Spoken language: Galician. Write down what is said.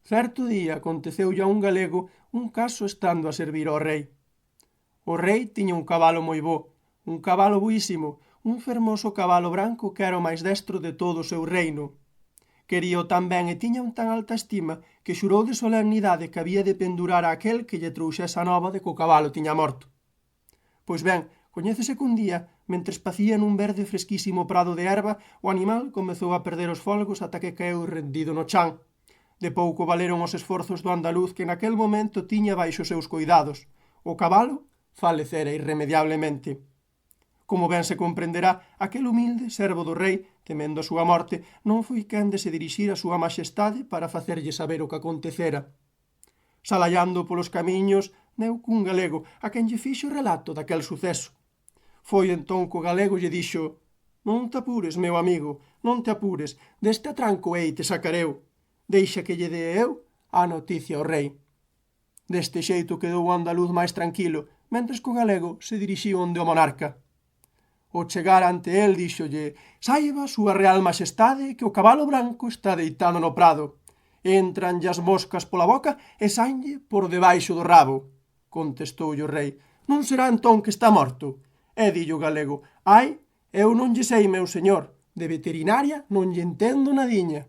Certo día aconteceulle a un galego un caso estando a servir ao rei. O rei tiña un cabalo moi bo, un cabalo boísimo, un fermoso cabalo branco que era o máis destro de todo o seu reino. Queríao tan ben e tiña un tan alta estima que xurou de solemnidade que había de pendurar a aquel que lle trouxese a nova de que o cabalo tiña morto. Pois ben, coñécese que un día, mentres pacía nun verde fresquísimo prado de erva, o animal comezou a perder os folgos ata que caeu rendido no chan. De pouco valeron os esforzos do andaluz que naquel momento tiña baixo seus coidados. O cabalo falecera irremediablemente. Como ben se comprenderá, aquel humilde servo do rei, temendo a súa morte, non foi quen de se dirixir a súa maxestade para facerlle saber o que acontecera. Salallando polos camiños, deu cun galego, a quen lle fixo relato daquel suceso. Foi entón co galego lle dixo: «Non te apures, meu amigo, non te apures, deste atranco hei te sacareu. Deixa que lle dee eu a noticia ao rei». Deste xeito quedou o andaluz máis tranquilo, mentres que o galego se dirixiu onde o monarca. Ao chegar ante el, díxolle: «Saiba, súa real maxestade, que o cabalo branco está deitado no prado. Entranlle as moscas pola boca e saenlle por debaixo do rabo». Contestoulle o rei: «Non será entón que está morto?» E dillo o galego: «Ai, eu non lle sei, meu señor, de veterinaria non lle entendo nadiña».